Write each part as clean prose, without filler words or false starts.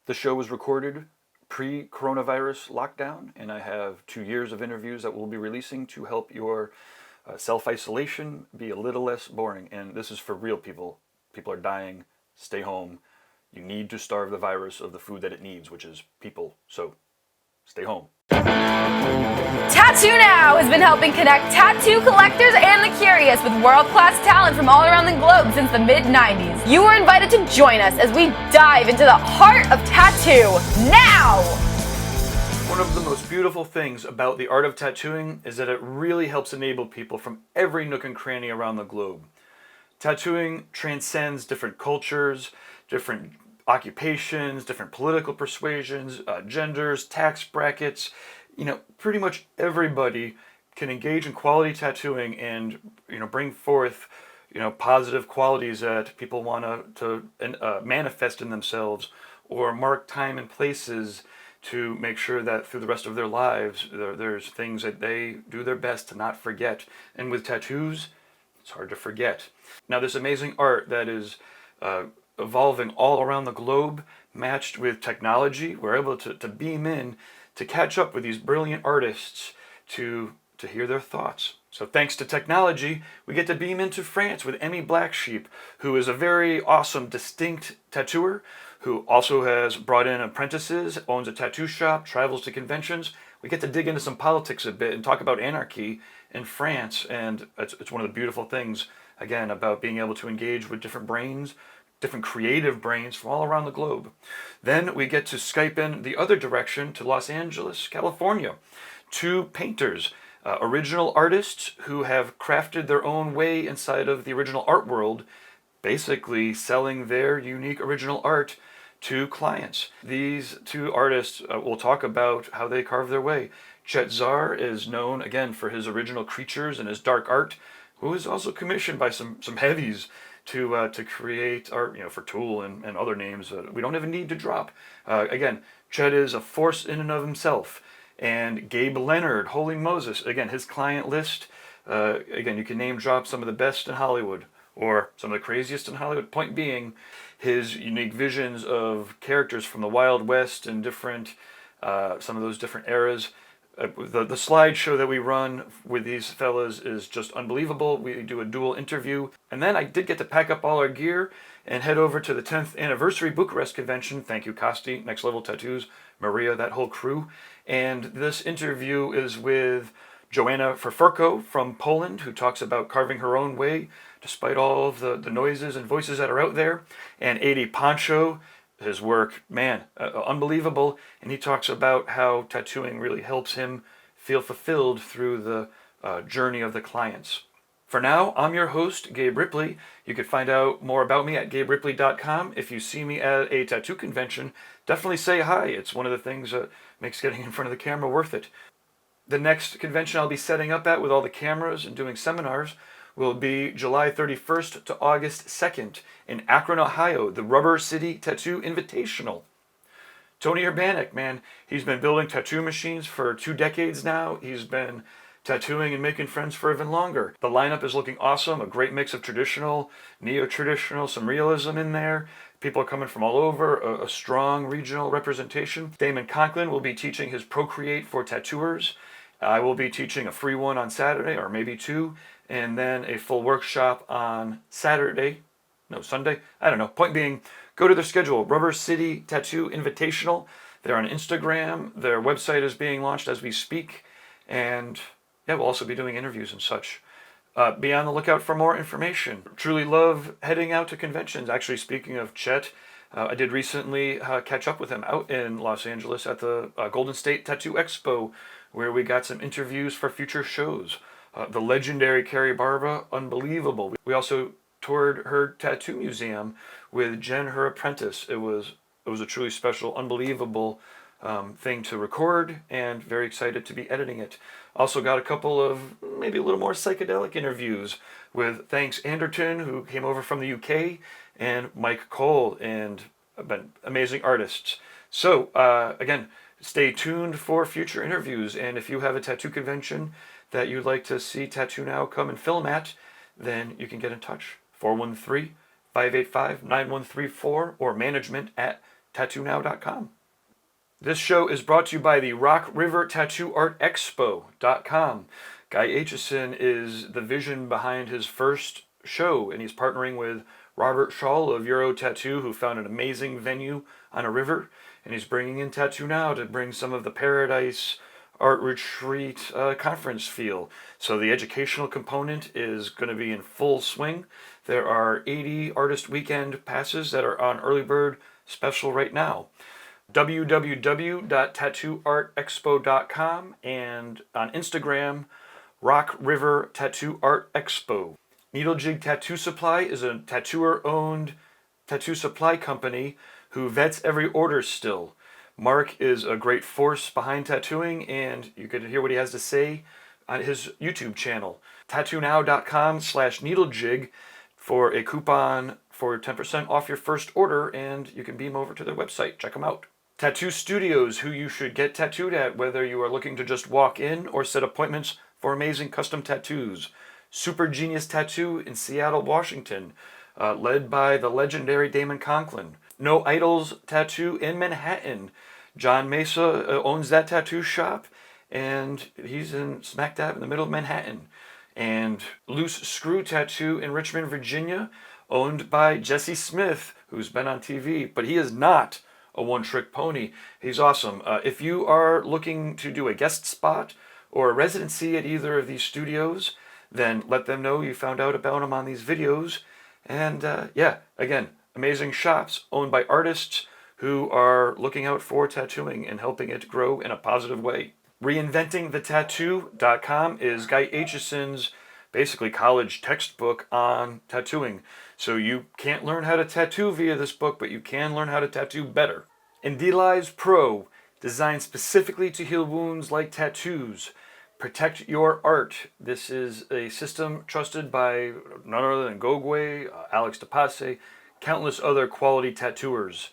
The show was recorded pre-coronavirus lockdown, and I have 2 years of interviews that we'll be releasing to help your self-isolation be a little less boring. And this is for real people. People are dying. Stay home. You need to starve the virus of the food that it needs, which is people. So stay home. Tattoo Now has been helping connect tattoo collectors and the curious with world-class talent from all around the globe since the mid-90s. You are invited to join us as we dive into the heart of tattoo now! One of the most beautiful things about the art of tattooing is that it really helps enable people from every nook and cranny around the globe. Tattooing transcends different cultures, different occupations, different political persuasions, genders, tax brackets. Pretty much everybody can engage in quality tattooing and, bring forth, positive qualities that people want to manifest in themselves, or mark time and places to make sure that through the rest of their lives, there's things that they do their best to not forget. And with tattoos, it's hard to forget. Now, this amazing art that is evolving all around the globe, matched with technology, we're able to beam in to catch up with these brilliant artists to hear their thoughts. So thanks to technology, we get to beam into France with Emy Blacksheep, who is a very awesome, distinct tattooer, who also has brought in apprentices, owns a tattoo shop, travels to conventions. We get to dig into some politics a bit and talk about anarchy in France, and it's one of the beautiful things, again, about being able to engage with different brains, different creative brains from all around the globe. Then we get to Skype in the other direction to Los Angeles, California. 2 painters, original artists who have crafted their own way inside of the original art world, basically selling their unique original art to clients. These 2 artists will talk about how they carve their way. Chet Zar is known, again, for his original creatures and his dark art, who is also commissioned by some heavies to create art, for Tool and other names that we don't even need to drop. Again, Chet is a force in and of himself. And Gabe Leonard, holy Moses, again, his client list, again, you can name drop some of the best in Hollywood, or some of the craziest in Hollywood. Point being, his unique visions of characters from the Wild West and different, some of those different eras. The slideshow that we run with these fellas is just unbelievable. We do a dual interview. And then I did get to pack up all our gear and head over to the 10th anniversary Bucharest convention. Thank you, Kosti, Next Level Tattoos, Maria, that whole crew. And this interview is with Joanna Faferko from Poland, who talks about carving her own way despite all of the noises and voices that are out there. And AD Pancho, his work, man, unbelievable. And he talks about how tattooing really helps him feel fulfilled through the journey of the clients. For now, I'm your host, Gabe Ripley. You can find out more about me at GabeRipley.com. If you see me at a tattoo convention, definitely say hi. It's one of the things that makes getting in front of the camera worth it. The next convention I'll be setting up at with all the cameras and doing seminars will be July 31st to August 2nd in Akron, Ohio, the Rubber City Tattoo Invitational. Tony Urbanek, man, he's been building tattoo machines for 2 decades now. He's been tattooing and making friends for even longer. The lineup is looking awesome, a great mix of traditional, neo-traditional, some realism in there. People are coming from all over, a strong regional representation. Damon Conklin will be teaching his Procreate for tattooers. I will be teaching a free one on Saturday, or maybe 2, and then a full workshop on Sunday. I don't know. Point being, go to their schedule, Rubber City Tattoo Invitational. They're on Instagram. Their website is being launched as we speak. And yeah, we'll also be doing interviews and such. Be on the lookout for more information. Truly love heading out to conventions. Actually, speaking of Chet, I did recently catch up with him out in Los Angeles at the Golden State Tattoo Expo, where we got some interviews for future shows. The legendary Carrie Barba, unbelievable. We also toured her tattoo museum with Jen, her apprentice. It was a truly special, unbelievable thing to record, and very excited to be editing it. Also got a couple of maybe a little more psychedelic interviews with Thanks Anderton, who came over from the UK, and Mike Cole, and been amazing artists. So again, stay tuned for future interviews, and if you have a tattoo convention that you'd like to see Tattoo Now come and film at, then you can get in touch. 413-585-9134 or management at tattoonow.com. This show is brought to you by the Rock River Tattoo Art Expo.com. Guy Aitchison is the vision behind his first show, and he's partnering with Robert Schall of Euro Tattoo, who found an amazing venue on a river, and he's bringing in Tattoo Now to bring some of the Paradise Art Retreat conference feel. So the educational component is going to be in full swing. There are 80 Artist Weekend passes that are on early bird special right now. www.tattooartexpo.com and on Instagram, Rock River Tattoo Art Expo. Needle Jig Tattoo Supply is a tattooer-owned tattoo supply company who vets every order still. Mark is a great force behind tattooing, and you can hear what he has to say on his YouTube channel. tattoonow.com/needlejig for a coupon for 10% off your first order, and you can beam over to their website. Check them out. Tattoo studios, who you should get tattooed at, whether you are looking to just walk in or set appointments for amazing custom tattoos. Super Genius Tattoo in Seattle, Washington, led by the legendary Damon Conklin. No Idols Tattoo in Manhattan. John Mesa owns that tattoo shop, and he's in smack dab in the middle of Manhattan. And Loose Screw Tattoo in Richmond, Virginia, owned by Jesse Smith, who's been on TV, but he is not a one-trick pony. He's awesome. If you are looking to do a guest spot or a residency at either of these studios, then let them know you found out about them on these videos. And again, amazing shops owned by artists who are looking out for tattooing and helping it grow in a positive way. ReinventingTheTattoo.com is Guy Aitchison's basically college textbook on tattooing. So you can't learn how to tattoo via this book, but you can learn how to tattoo better. And D-Lies Pro, designed specifically to heal wounds like tattoos. Protect your art. This is a system trusted by none other than Gogwe, Alex DePasse, countless other quality tattooers.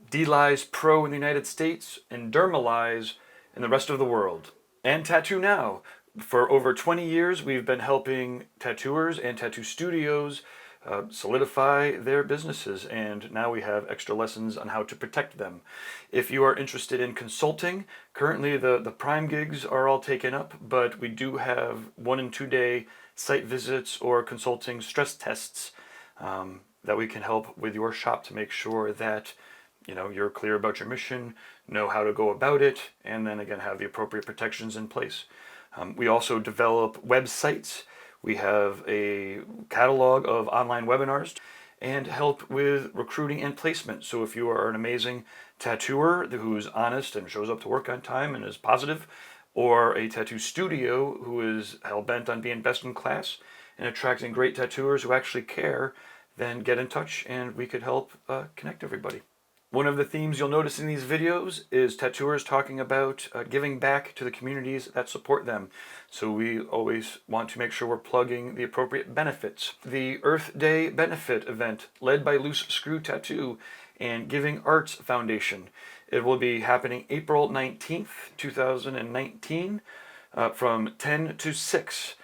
D-Lies Pro in the United States and Dermalize in the rest of the world. And Tattoo Now. For over 20 years, we've been helping tattooers and tattoo studios solidify their businesses, and now we have extra lessons on how to protect them. If you are interested in consulting, currently the prime gigs are all taken up, but we do have 1 and 2 day site visits or consulting stress tests that we can help with your shop to make sure that you're clear about your mission, know how to go about it, and then again have the appropriate protections in place. We also develop websites. We have a catalog of online webinars and help with recruiting and placement. So if you are an amazing tattooer who's honest and shows up to work on time and is positive, or a tattoo studio who is hell-bent on being best in class and attracting great tattooers who actually care, then get in touch and we could help connect everybody. One of the themes you'll notice in these videos is tattooers talking about giving back to the communities that support them. So we always want to make sure we're plugging the appropriate benefits. The Earth Day benefit event led by Loose Screw Tattoo and Giving Arts Foundation. It will be happening April 19th, 2019 from 10 to 6.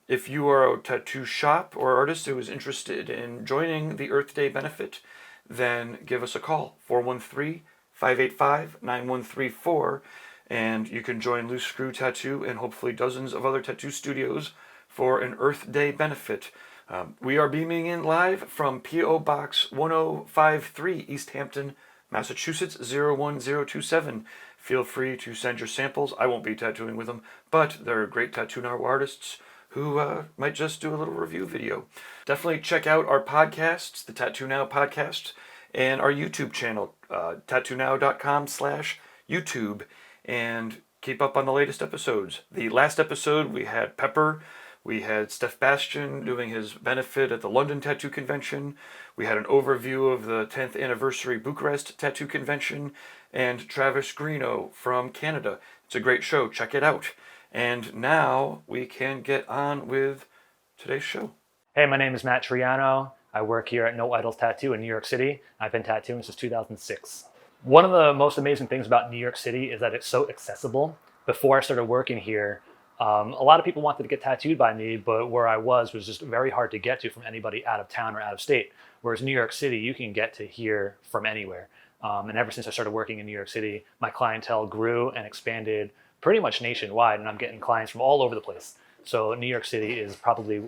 If you are a tattoo shop or artist who is interested in joining the Earth Day benefit, then give us a call, 413-585-9134, and you can join Loose Screw Tattoo and hopefully dozens of other tattoo studios for an Earth Day benefit. We are beaming in live from P.O. Box 1053, East Hampton, Massachusetts 01027. Feel free to send your samples. I won't be tattooing with them, but they're great Tattoo Now artists who might just do a little review video. Definitely check out our podcasts, the Tattoo Now podcast, and our YouTube channel, tattoonow.com/YouTube, and keep up on the latest episodes. The last episode, we had Pepper, we had Steph Bastian doing his benefit at the London Tattoo Convention, we had an overview of the 10th anniversary Bucharest Tattoo Convention, and Travis Greeno from Canada. It's a great show, check it out. And now we can get on with today's show. Hey, my name is Matt Triano. I work here at No Idols Tattoo in New York City. I've been tattooing since 2006. One of the most amazing things about New York City is that it's so accessible. Before I started working here, A lot of people wanted to get tattooed by me, but where I was just very hard to get to from anybody out of town or out of state. Whereas New York City, you can get to here from anywhere. And ever since I started working in New York City, my clientele grew and expanded pretty much nationwide, and I'm getting clients from all over the place. So New York City is probably,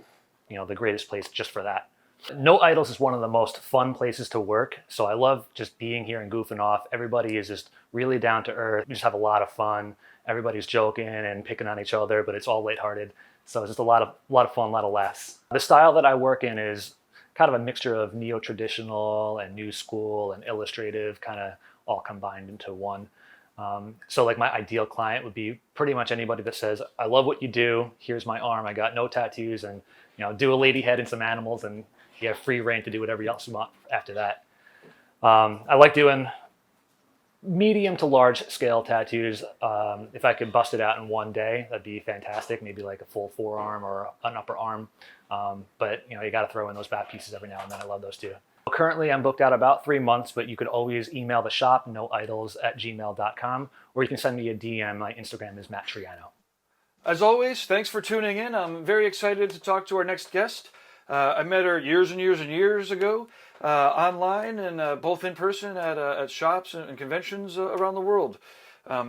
the greatest place just for that. No Idols is one of the most fun places to work. So I love just being here and goofing off. Everybody is just really down to earth. We just have a lot of fun. Everybody's joking and picking on each other, but it's all lighthearted. So it's just a lot of fun, a lot of laughs. The style that I work in is kind of a mixture of neo-traditional and new school and illustrative, kind of all combined into one. So like my ideal client would be pretty much anybody that says, I love what you do. Here's my arm. I got no tattoos, and do a lady head and some animals, and you have free reign to do whatever else you want after that. I like doing medium to large scale tattoos. If I could bust it out in one day, that'd be fantastic. Maybe like a full forearm or an upper arm. But you got to throw in those back pieces every now and then. I love those too. Currently, I'm booked out about 3 months, but you could always email the shop, noidols@gmail.com, or you can send me a DM. My Instagram is Matt Triano. As always, thanks for tuning in. I'm very excited to talk to our next guest. I met her years and years and years ago, online and both in person at shops and conventions around the world.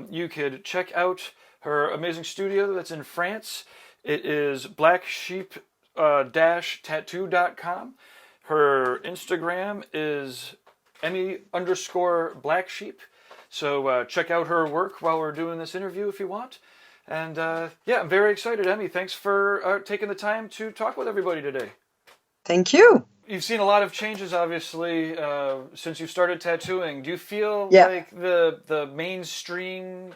You could check out her amazing studio that's in France. It is blacksheep-tattoo.com. Her Instagram is Emy_Blacksheep. So check out her work while we're doing this interview if you want. And I'm very excited. Emy, thanks for taking the time to talk with everybody today. Thank you. You've seen a lot of changes, obviously, since you started tattooing. Do you feel like the mainstream,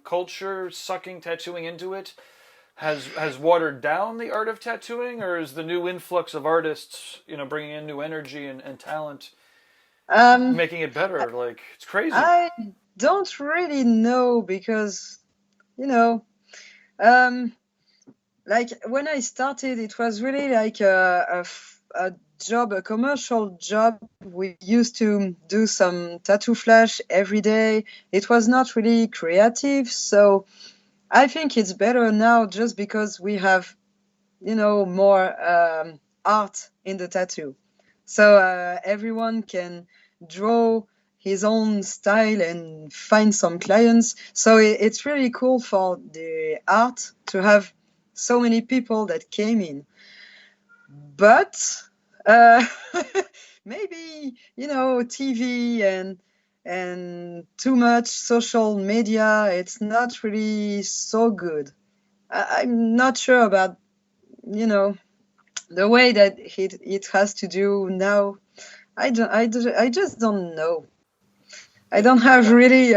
culture sucking tattooing into it has watered down the art of tattooing, or is the new influx of artists, bringing in new energy and talent, making it better? Like, it's crazy. I don't really know because, like when I started, it was really like a job, a commercial job. We used to do some tattoo flash every day. It was not really creative. So I think it's better now just because we have, more art in the tattoo. So everyone can draw his own style and find some clients. So it's really cool for the art to have so many people that came in. But maybe, TV and too much social media, it's not really so good. I'm not sure about, the way that it has to do now. I just don't know. I don't have really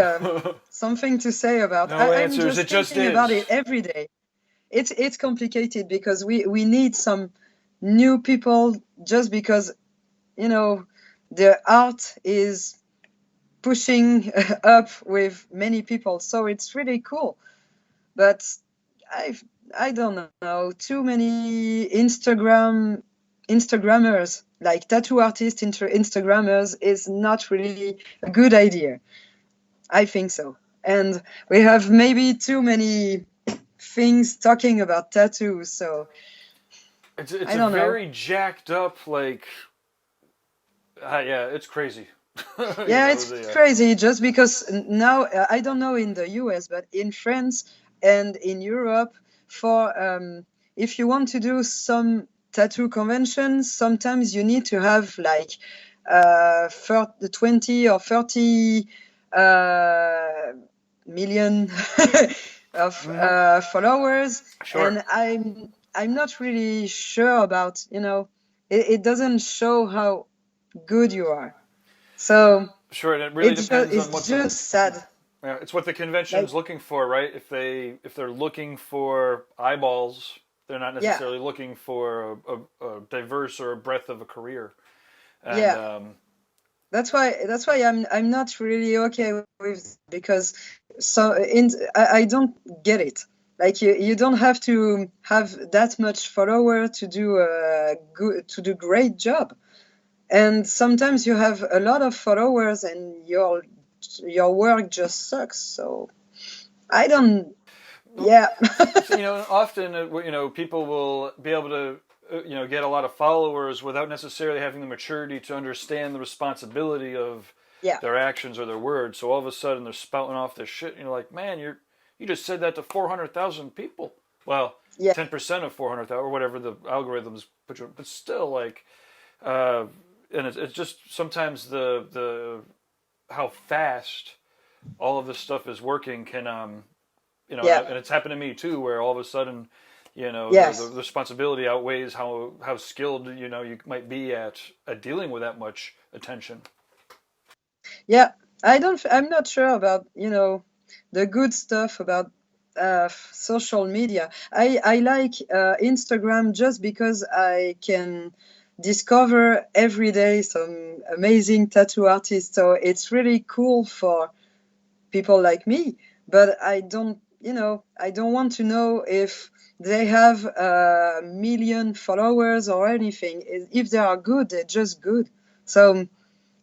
something to say about. No I'm answers. just thinking about it every day. It's complicated because we need some new people just because, the art is pushing up with many people. So it's really cool. But I don't know, too many Instagrammers, like tattoo artists Instagrammers is not really a good idea. I think so. And we have maybe too many things talking about tattoos, so it's I don't know. Very jacked up, like, it's crazy. It's crazy just because now, I don't know in the US, but in France and in Europe, for if you want to do some tattoo conventions, sometimes you need to have like 20 or 30 million of followers. Sure. And I'm not really sure about, it doesn't show how good you are. So sure, and it really depends on what it's just sad. Yeah, it's what the convention's looking for, right? If they're looking for eyeballs, they're not necessarily looking for a diverse or a breadth of a career. And, That's why I'm not really okay with, because I don't get it. Like you don't have to have that much follower to do great job. And sometimes you have a lot of followers and your work just sucks. So I don't Yeah. Often, people will be able to, get a lot of followers without necessarily having the maturity to understand the responsibility of Yeah. their actions or their words. So all of a sudden they're spouting off this shit, and you're like, man, you just said that to 400,000 people. Well, Yeah. 10% of 400,000 or whatever the algorithms put you, but still, like, and it's just sometimes the how fast all of this stuff is working can Yeah. and it's happened to me too, where all of a sudden, Yes. the responsibility outweighs how skilled you might be at dealing with that much attention. Yeah. I'm not sure about, the good stuff about social media. I like Instagram just because I can discover every day some amazing tattoo artists. So it's really cool for people like me. But I don't want to know if they have a million followers or anything. If they are good, they're just good. So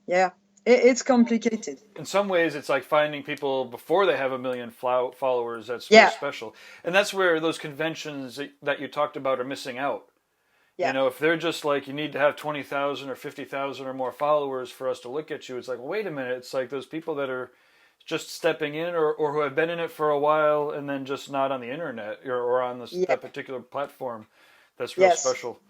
yeah, it's complicated. In some ways, it's like finding people before they have a million followers. That's really Yeah. special, and that's where those conventions that you talked about are missing out. Yeah. If they're just like, you need to have 20,000 or 50,000 or more followers for us to look at you, it's like, well, wait a minute. It's like those people that are just stepping in or who have been in it for a while and then just not on the internet or on Yeah. that particular platform. That's real Yes. special.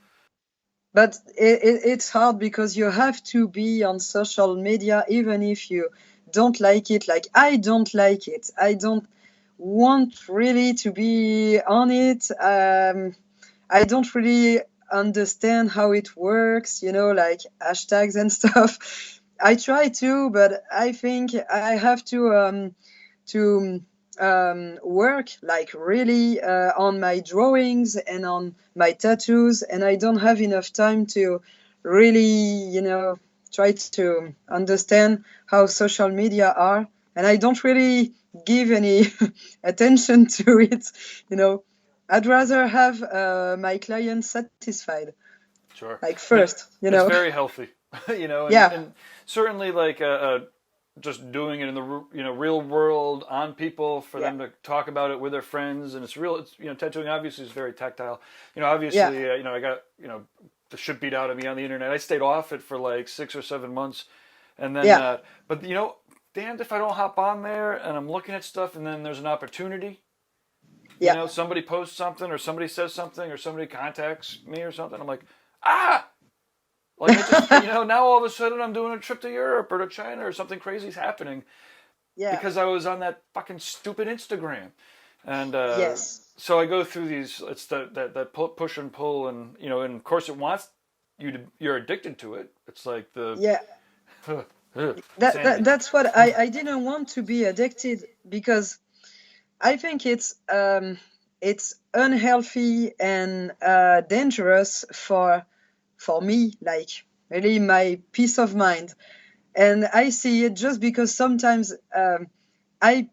But it's hard because you have to be on social media even if you don't like it. Like, I don't like it. I don't want really to be on it. I don't really understand how it works, like hashtags and stuff. I try to, but I think I have to work like really on my drawings and on my tattoos, and I don't have enough time to really, try to understand how social media are, and I don't really give any attention to it. I'd rather have my clients satisfied, Sure. like first. It's very healthy, and, Yeah. and certainly like just doing it in the real world on people for Yeah. them to talk about it with their friends, and it's real. It's tattooing obviously is very tactile. Obviously I got the shit beat out of me on the internet. I stayed off it for like 6 or 7 months, and then Yeah. but damned if I don't hop on there and I'm looking at stuff, and then there's an opportunity. Yeah. Somebody posts something, or somebody says something, or somebody contacts me or something. I'm like, ah. Like, it just, now all of a sudden I'm doing a trip to Europe or to China, or something crazy's happening Yeah. because I was on that fucking stupid Instagram. And Yes. so I go through these, it's that push and pull, and, and of course it wants you to, you're addicted to it. It's like the, Yeah. insanity. That's what I didn't want to be addicted, because I think it's unhealthy and dangerous for me, like really my peace of mind. And I see it just because sometimes I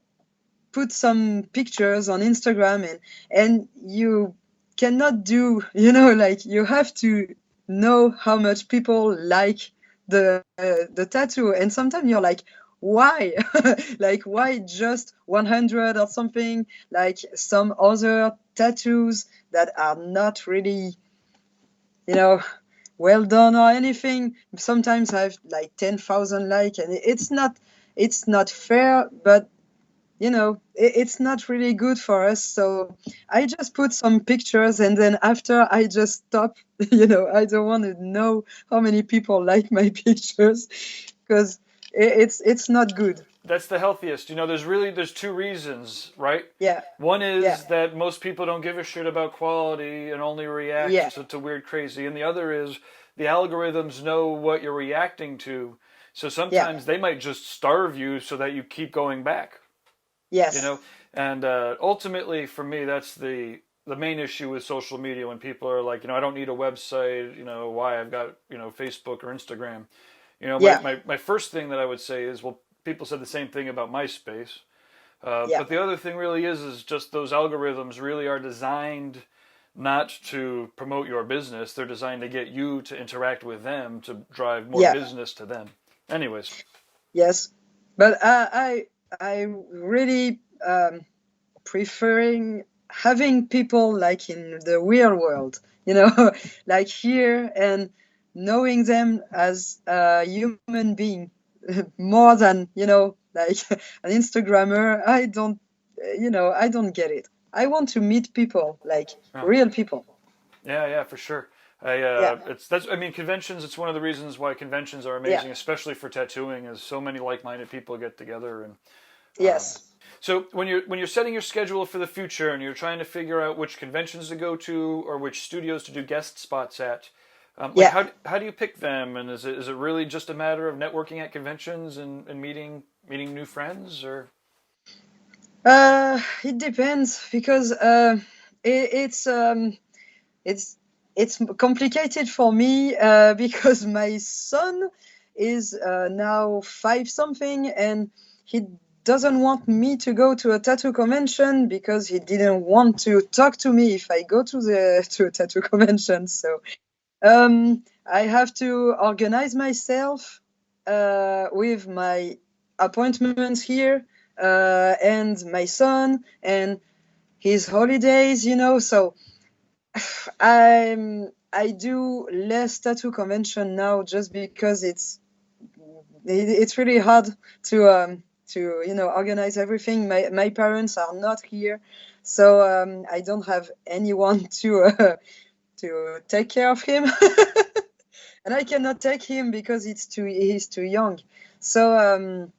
put some pictures on Instagram, and you cannot do, like, you have to know how much people like the tattoo, and sometimes you're like, why? Like, why just 100 or something, like some other tattoos that are not really, well done or anything. Sometimes I have like 10,000 likes, and it's not fair, but it's not really good for us. So I just put some pictures, and then after I just stop. I don't want to know how many people like my pictures, because it's not good. That's the healthiest. There's two reasons, right? Yeah. One is Yeah. that most people don't give a shit about quality and only react Yeah. to weird crazy. And the other is the algorithms know what you're reacting to. So sometimes they might just starve you so that you keep going back. Yes. And ultimately for me, that's the main issue with social media, when people are like, I don't need a website, why I've got, Facebook or Instagram. My first thing that I would say is, well, people said the same thing about MySpace. But the other thing really is just those algorithms really are designed not to promote your business. They're designed to get you to interact with them, to drive more business to them. Anyways. Yes. But I really preferring having people like in the real world, you know, like here, and knowing them as a human being more than, you know, like an Instagrammer. I don't get it. I want to meet people, like Oh. real people. Yeah, for sure. Yeah, I mean, conventions. It's one of the reasons why conventions are yeah, amazing, especially for tattooing, is so many like-minded people get together. And yes, so when you're setting your schedule for the future and you're trying to figure out which conventions to go to or which studios to do guest spots at, like yeah. how do you pick them? And is it really just a matter of networking at conventions and meeting new friends, or? It depends because it, it's um, it's it's complicated for me because my son is now 5 something, and he doesn't want me to go to a tattoo convention because he didn't want to talk to me if I go to a tattoo convention. So I have to organize myself with my appointments here and my son and his holidays, you know. So I do less tattoo convention now just because it's really hard to organize everything. My parents are not here, so I don't have anyone to take care of him. And I cannot take him because he's too young. So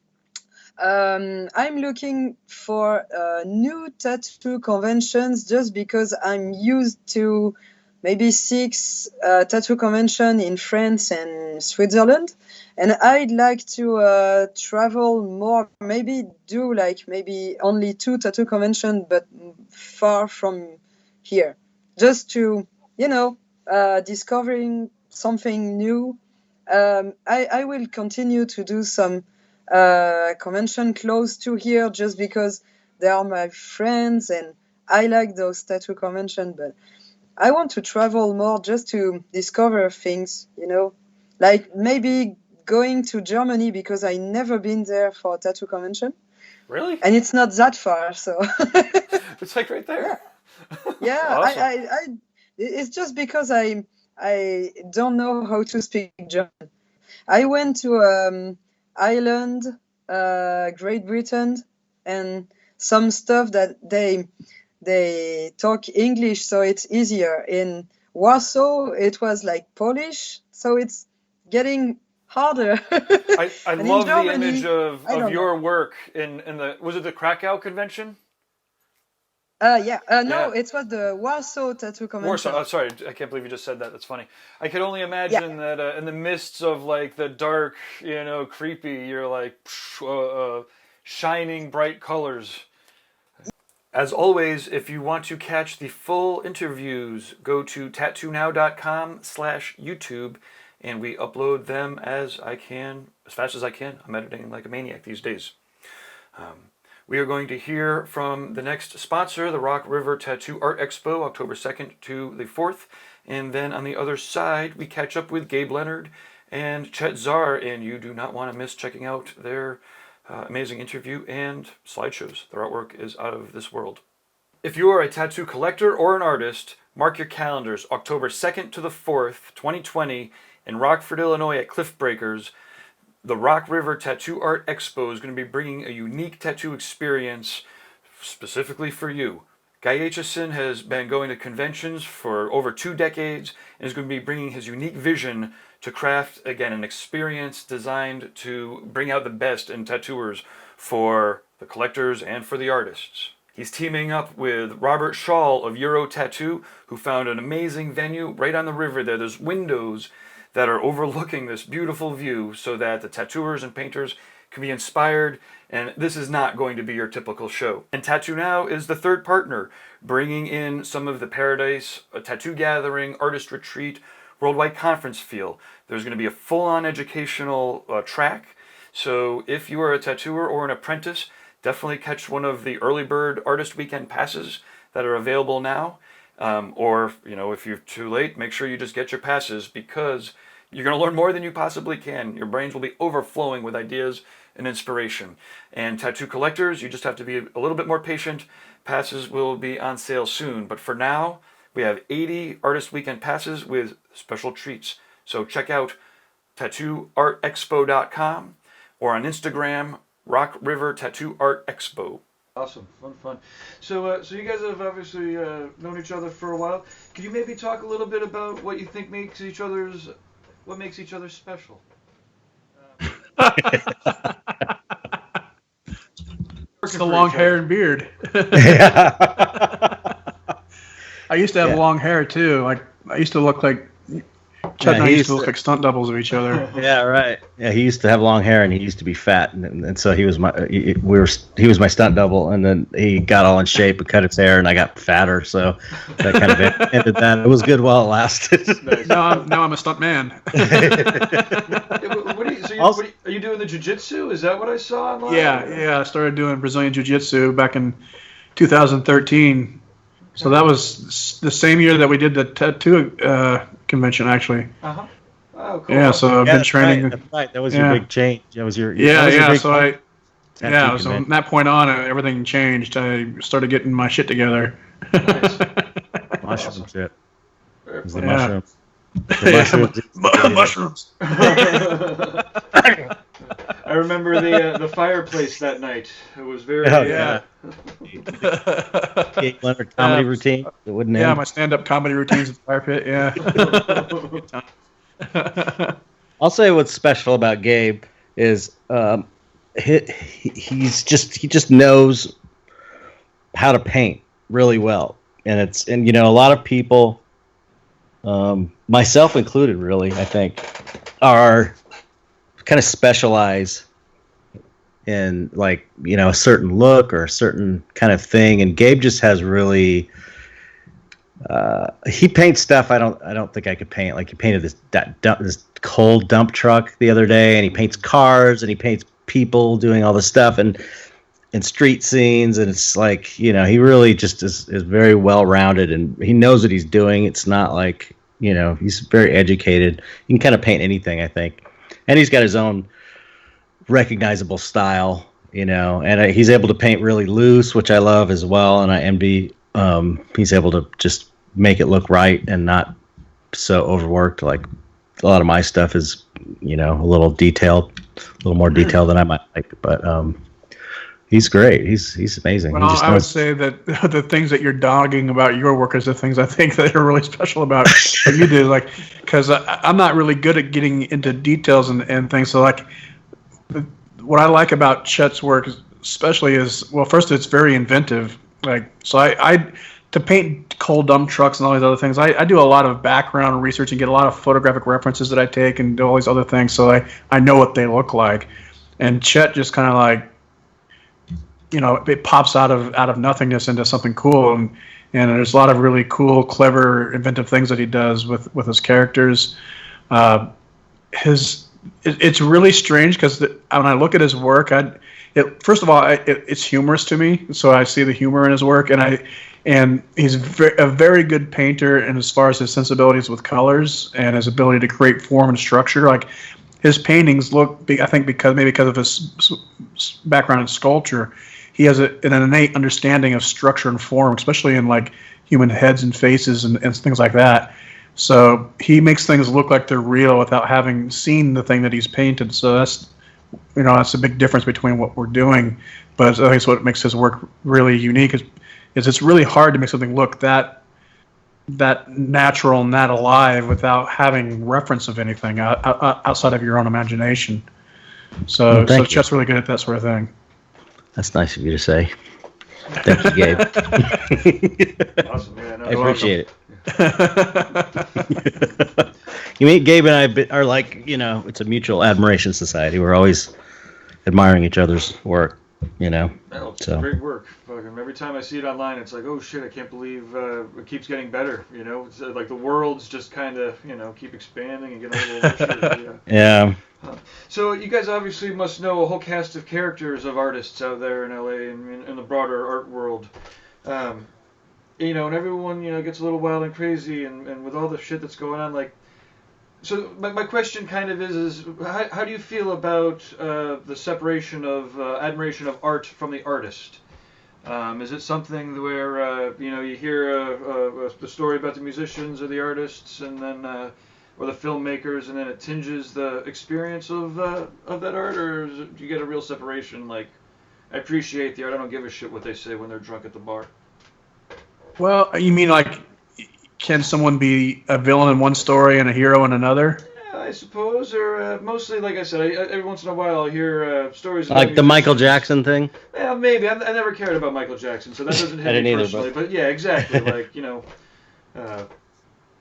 I'm looking for new tattoo conventions just because I'm used to maybe 6 tattoo convention in France and Switzerland, and I'd like to travel more. Maybe do like maybe only 2 tattoo convention, but far from here, just to discovering something new. I will continue to do some convention close to here just because they are my friends and I like those tattoo convention, but I want to travel more just to discover things, like maybe going to Germany because I never been there for a tattoo convention, Really? and it's not that far, so It's like right there. yeah, Awesome. it's just because I don't know how to speak German. I went to Ireland, Great Britain, and some stuff that they talk English, so it's easier. In Warsaw, it was like Polish, so it's getting harder. I And in love the Germany, image of, I of don't know. your work in the, was it the Krakow convention? Yeah, no, Yeah. it was the Warsaw Tattoo Warsaw. Convention. Oh, sorry, I can't believe you just said that. That's funny. I could only Yeah, imagine that in the midst of like the dark, creepy, you're like shining bright colors. As always, if you want to catch the full interviews, go to tattoonow.com/YouTube, and we upload them as fast as I can. I'm editing like a maniac these days. We are going to hear from the next sponsor, the Rock River Tattoo Art Expo, October 2nd to the 4th. And then on the other side, we catch up with Gabe Leonard and Chet Zar, and you do not want to miss checking out their amazing interview and slideshows. Their artwork is out of this world. If you are a tattoo collector or an artist, mark your calendars, October 2nd to the 4th, 2020, in Rockford, Illinois at Cliff Breakers. The Rock River Tattoo Art Expo is going to be bringing a unique tattoo experience specifically for you. Guy Aitchison has been going to conventions for over 2 decades and is going to be bringing his unique vision to craft, again, an experience designed to bring out the best in tattooers for the collectors and for the artists. He's teaming up with Robert Schall of Euro Tattoo, who found an amazing venue right on the river there. There's windows that are overlooking this beautiful view so that the tattooers and painters can be inspired, and this is not going to be your typical show. And Tattoo Now is the third partner, bringing in some of the Paradise, a tattoo gathering, artist retreat, worldwide conference feel. There's going to be a full-on educational track, so if you are a tattooer or an apprentice, definitely catch one of the early bird artist weekend passes that are available now. Or, if you're too late, make sure you just get your passes because You're going to learn more than you possibly can. Your brains will be overflowing with ideas and inspiration. And tattoo collectors, you just have to be a little bit more patient. Passes will be on sale soon. But for now, we have 80 Artist Weekend passes with special treats. So check out tattooartexpo.com or on Instagram, Rock River Tattoo Art Expo. Awesome, fun. So you guys have obviously known each other for a while. Could you maybe talk a little bit about what you think makes each other special? It's the long hair and beard. I used to have long hair too. Like I used to look like Chet and I used to look like stunt doubles of each other. Yeah, right. Yeah, he used to have long hair and he used to be fat, and so he was my stunt double, and then he got all in shape and cut his hair, and I got fatter, so that kind of ended that. It was good while it lasted. Nice. Now I'm a stunt man. Are you doing the jiu-jitsu? Is that what I saw online? Yeah. I started doing Brazilian jiu-jitsu back in 2013. So that was the same year that we did the tattoo convention, actually. Uh-huh. Oh, cool. Yeah, so I've been training. That's right. That was your big change. That was your So from that point on, everything changed. I started getting my shit together. Nice. Mushroom shit. It was the mushrooms. Mushrooms. I remember the fireplace that night. It was very Gabe Leonard comedy routine. It wouldn't end. My stand-up comedy routines at the fire pit. Yeah. I'll say what's special about Gabe is he just knows how to paint really well, and a lot of people, myself included, really, I think, are kind of specialize in a certain look or a certain kind of thing, and Gabe just has really he paints stuff I don't think I could paint. Like he painted this coal dump truck the other day, and he paints cars, and he paints people doing all this stuff and street scenes, and it's like, he really just is very well rounded, and he knows what he's doing. It's not like, he's very educated. He can kind of paint anything, I think. And he's got his own recognizable style, and he's able to paint really loose, which I love as well. And I envy he's able to just make it look right and not so overworked. Like a lot of my stuff is, a little more detailed than I might like. But he's great. He's amazing. Well, I would say that the things that you're dogging about your work is the things I think that are really special about what you do. Like, because I'm not really good at getting into details and things. So, like, what I like about Chet's work, especially, is, well, first, it's very inventive. Like, so I to paint coal dump trucks and all these other things, I do a lot of background research and get a lot of photographic references that I take and do all these other things. So I know what they look like. And Chet just kind of like, it pops out of nothingness into something cool, and there's a lot of really cool, clever, inventive things that he does with his characters. It's really strange because when I look at his work, first of all, it's humorous to me, so I see the humor in his work, and he's a very good painter, and as far as his sensibilities with colors and his ability to create form and structure, like his paintings look, I think because of his background in sculpture, he has an innate understanding of structure and form, especially in like human heads and faces and things like that. So he makes things look like they're real without having seen the thing that he's painted. So that's a big difference between what we're doing. But I think it's what makes his work really unique is it's really hard to make something look that natural and that alive without having reference of anything outside of your own imagination. So Chet's really good at that sort of thing. That's nice of you to say. Thank you, Gabe. Awesome, man. I appreciate it. Gabe and I are like, it's a mutual admiration society. We're always admiring each other's work, It's great work. Every time I see it online, it's like, oh shit, I can't believe it keeps getting better. It's like the world's just kind of, keep expanding and getting a little richer. Yeah. So you guys obviously must know a whole cast of characters of artists out there in LA and in the broader art world. And everyone, gets a little wild and crazy, and with all the shit that's going on, like, So my question kind of is how do you feel about the separation of admiration of art from the artist? Is it something where you hear the story about the musicians or the artists, and then or the filmmakers, and then it tinges the experience of that art, or do you get a real separation? Like, I appreciate the art. I don't give a shit what they say when they're drunk at the bar. Well, you mean like, can someone be a villain in one story and a hero in another? Yeah, I suppose, or mostly, like I said, every once in a while I'll hear stories about Like the Michael musicians. Jackson thing. Yeah, maybe. I never cared about Michael Jackson, so that doesn't I hit didn't me either, personally. But yeah, exactly. Like,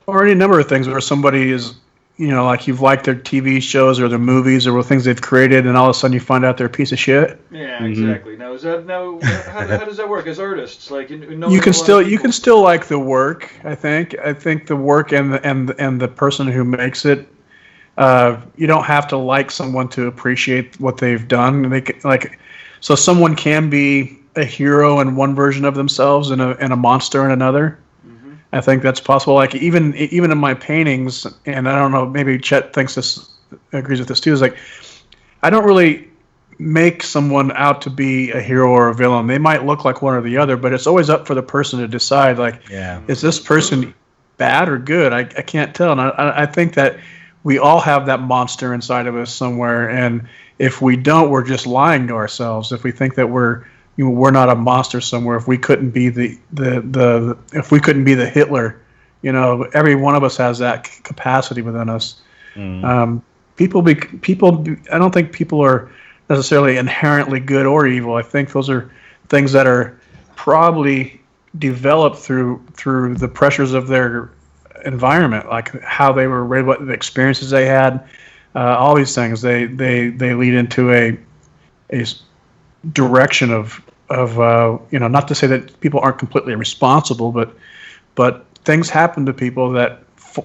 Or any number of things where somebody is, like you've liked their TV shows or their movies or things they've created, and all of a sudden you find out they're a piece of shit. yeah, exactly. Now, how does that work as artists? Like, You can still like the work. I think the work and the person who makes it. You don't have to like someone to appreciate what they've done. So someone can be a hero in one version of themselves and a monster in another. Mm-hmm. I think that's possible. Like even in my paintings, and I don't know, maybe Chet agrees with this too. Is like I don't really make someone out to be a hero or a villain. They might look like one or the other, but it's always up for the person to decide. Like, is this person bad or good? I can't tell, and I think that we all have that monster inside of us somewhere, and if we don't, we're just lying to ourselves. If we think that we're not a monster somewhere, if we couldn't be the Hitler, every one of us has that capacity within us. People. I don't think people are necessarily inherently good or evil. I think those are things that are probably developed through the pressures of their environment, like how they were raised, what the experiences they had, all these things. They lead into a direction of not to say that people aren't completely responsible, but things happen to people that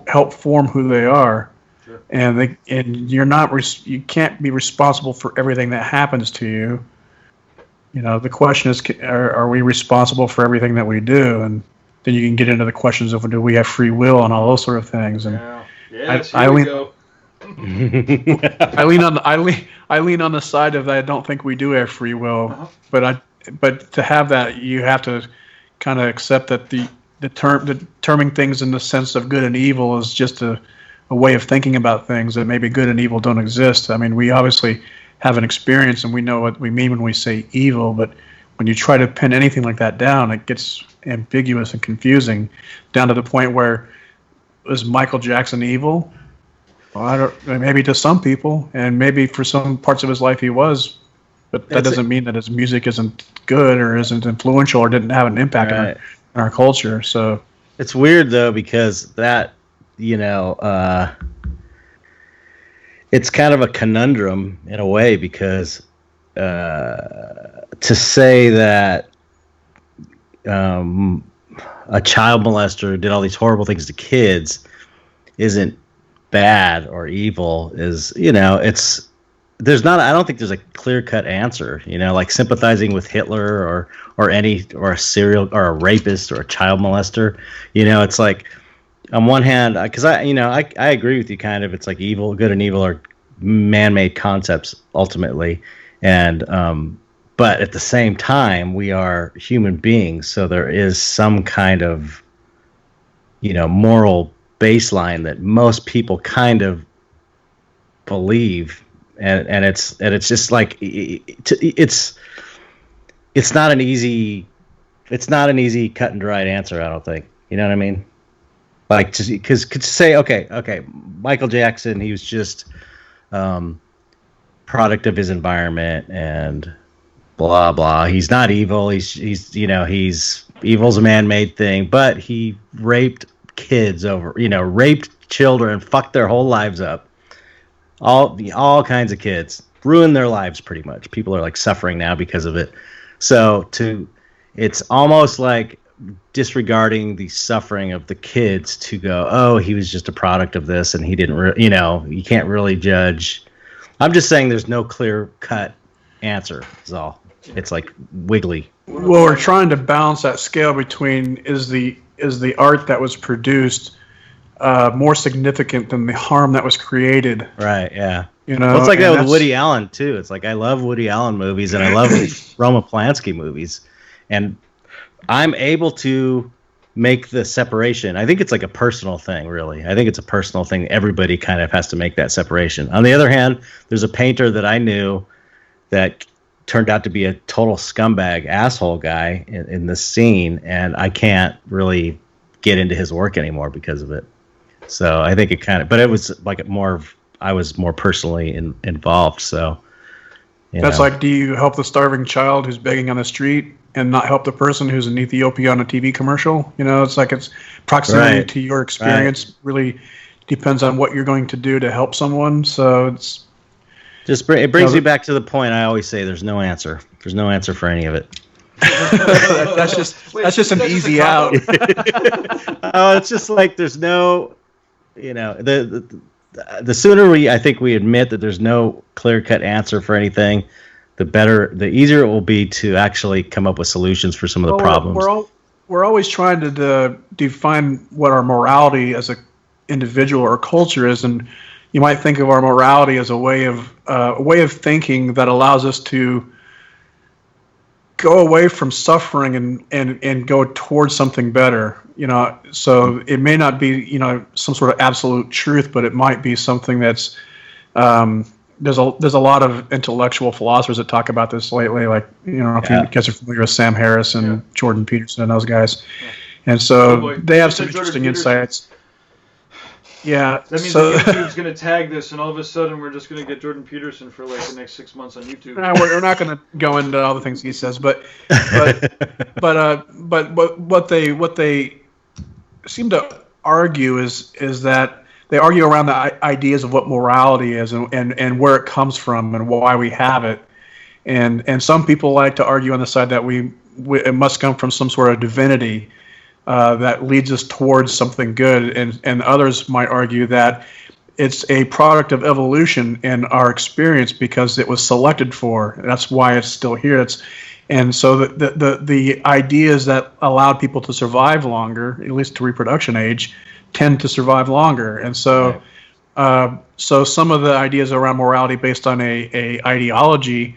help form who they are. Sure. And you can't be responsible for everything that happens to you. The question is, are we responsible for everything that we do? And then you can get into the questions of, do we have free will and all those sort of things. And here we go. I lean on the side of that. I don't think we do have free will, but to have that, you have to kind of accept that the terming things in the sense of good and evil is just a way of thinking about things, that maybe good and evil don't exist. I mean, we obviously have an experience and we know what we mean when we say evil, but when you try to pin anything like that down, it gets ambiguous and confusing, down to the point where, is Michael Jackson evil? Well, maybe to some people, and maybe for some parts of his life he was, but that doesn't mean that his music isn't good or isn't influential or didn't have an impact on our culture. So it's weird though, because that, it's kind of a conundrum in a way, because to say that a child molester did all these horrible things to kids isn't bad or evil is, I don't think there's a clear-cut answer, like sympathizing with Hitler or a serial or a rapist or a child molester. It's like, on one hand, because I agree with you kind of. It's like evil, good and evil are man-made concepts ultimately, and but at the same time, we are human beings, so there is some kind of moral baseline that most people kind of believe, and it's just like it's not an easy cut and dried answer. I don't think, you know what I mean. Like, because to say, okay, Michael Jackson, he was just product of his environment and blah blah. He's not evil. He's evil's a man-made thing, but he raped kids raped children, fucked their whole lives up. All kinds of kids, ruined their lives pretty much. People are like suffering now because of it. So it's almost like disregarding the suffering of the kids to go, oh, he was just a product of this and he didn't you can't really judge. I'm just saying there's no clear cut answer is all. It's like wiggly. Well, we're trying to balance that scale between is the art that was produced more significant than the harm that was created. Right. Yeah. Well, it's like that with Woody Allen too. It's like I love Woody Allen movies and I love Roman Polanski movies, and I'm able to make the separation. I think it's like a personal thing, really. I think it's a personal thing. Everybody kind of has to make that separation. On the other hand, there's a painter that I knew that turned out to be a total scumbag, asshole guy in this scene, and I can't really get into his work anymore because of it. So I think it kind of, but it was like I was more personally involved. So that's like, do you help the starving child who's begging on the street and not help the person who's in Ethiopia on a TV commercial? It's like it's proximity to your experience really depends on what you're going to do to help someone. So it brings me back to the point I always say: there's no answer. There's no answer for any of it. that's just an easy out. Oh, it's just like there's no, the sooner I think we admit that there's no clear-cut answer for anything, the easier it will be to actually come up with solutions for some of the problems. We're always trying to define what our morality as an individual or culture is, and you might think of our morality as a way of thinking that allows us to go away from suffering and go towards something better. So it may not be some sort of absolute truth, but it might be something that's there's a lot of intellectual philosophers that talk about this lately, like if you guys are familiar with Sam Harris and Jordan Peterson and those guys, and so they have some interesting insights. Yeah, that means that YouTube's going to tag this, and all of a sudden we're just going to get Jordan Peterson for like the next 6 months on YouTube. We're not going to go into all the things he says, but what they seem to argue is that they argue around the ideas of what morality is and where it comes from and why we have it, and some people like to argue on the side that it must come from some sort of divinity. That leads us towards something good, and others might argue that it's a product of evolution in our experience because it was selected for. And that's why it's still here. And so the ideas that allowed people to survive longer, at least to reproduction age, tend to survive longer. And so, so some of the ideas around morality based on a ideology.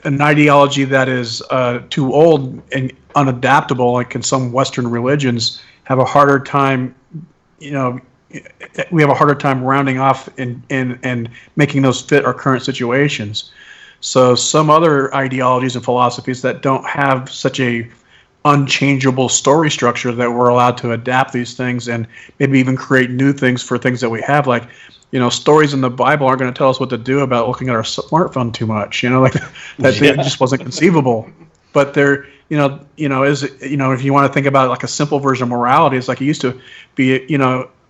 An ideology that is too old and unadaptable, like in some Western religions, have a harder time. We have a harder time rounding off and making those fit our current situations. So some other ideologies and philosophies that don't have such a unchangeable story structure that we're allowed to adapt these things and maybe even create new things for things that we have, like. Stories in the Bible aren't going to tell us what to do about looking at our smartphone too much. It just wasn't conceivable. But there, if you want to think about like a simple version of morality, it's like it used to be,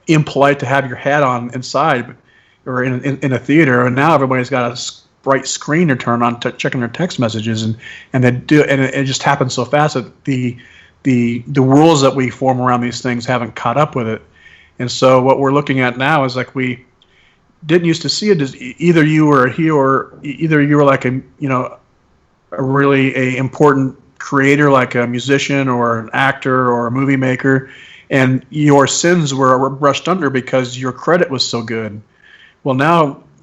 impolite to have your hat on inside or in a theater, and now everybody's got a bright screen to turn on to checking their text messages, and they do, and it just happens so fast that the rules that we form around these things haven't caught up with it. And so what we're looking at now is like we didn't used to see it as either you were a hero or either you were like a really important creator, like a musician or an actor or a movie maker, and your sins were brushed under because your credit was so good. Well,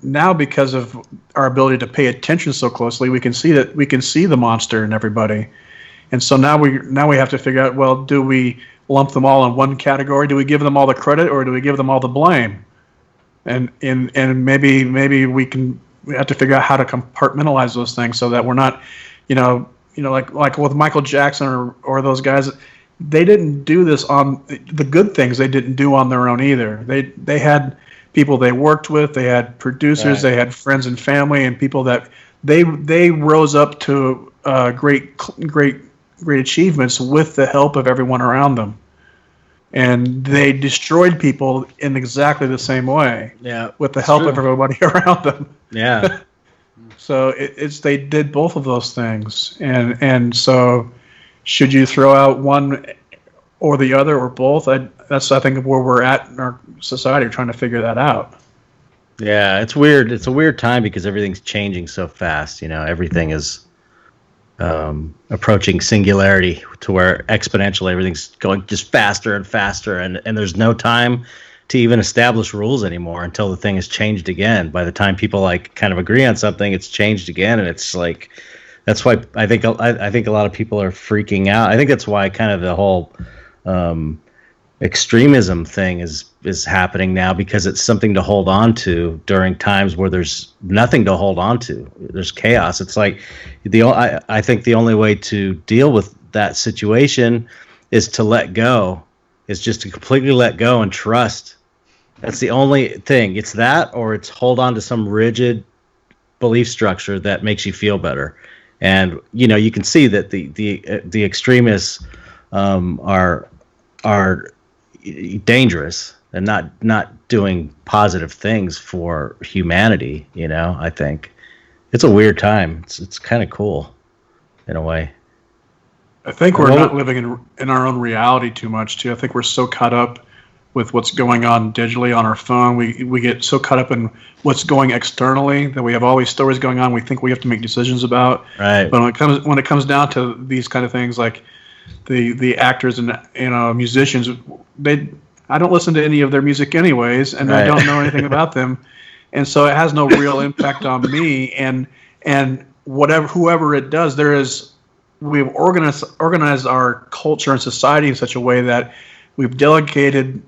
now because of our ability to pay attention so closely, we can see the monster in everybody. And so now we have to figure out, well, do we lump them all in one category? Do we give them all the credit, or do we give them all the blame? And maybe we have to figure out how to compartmentalize those things so that we're not, like with Michael Jackson or those guys, they didn't do this on the good things. They didn't do on their own either. They had people they worked with. They had producers. Right. They had friends and family and people that they rose up to great achievements with the help of everyone around them. And they destroyed people in exactly the same way. Yeah, with the help of everybody around them. Yeah. So they did both of those things, and so should you throw out one or the other or both? That's I think where we're at in our society, trying to figure that out. Yeah, it's weird. It's a weird time because everything's changing so fast. Everything is approaching singularity to where exponentially everything's going just faster and faster, and there's no time to even establish rules anymore until the thing is changed again. By the time people like kind of agree on something, it's changed again, and it's like that's why I think a lot of people are freaking out. I think that's why kind of the whole extremism thing is happening now, because it's something to hold on to during times where there's nothing to hold on to. There's chaos. It's like I think the only way to deal with that situation is to let go. Is just to completely let go and trust. That's the only thing. It's that, or it's hold on to some rigid belief structure that makes you feel better. And you can see that the extremists are dangerous and not doing positive things for humanity. I think it's a weird time. It's kind of cool in a way. I think we're not living in our own reality too much too. I think we're so caught up with what's going on digitally on our phone. We get so caught up in what's going externally that we have all these stories going on we think we have to make decisions about. Right. But when it comes down to these kind of things, like the actors and musicians, I don't listen to any of their music anyways, and I don't know anything about them, and so it has no real impact on me. And whoever it does, we've organized our culture and society in such a way that we've delegated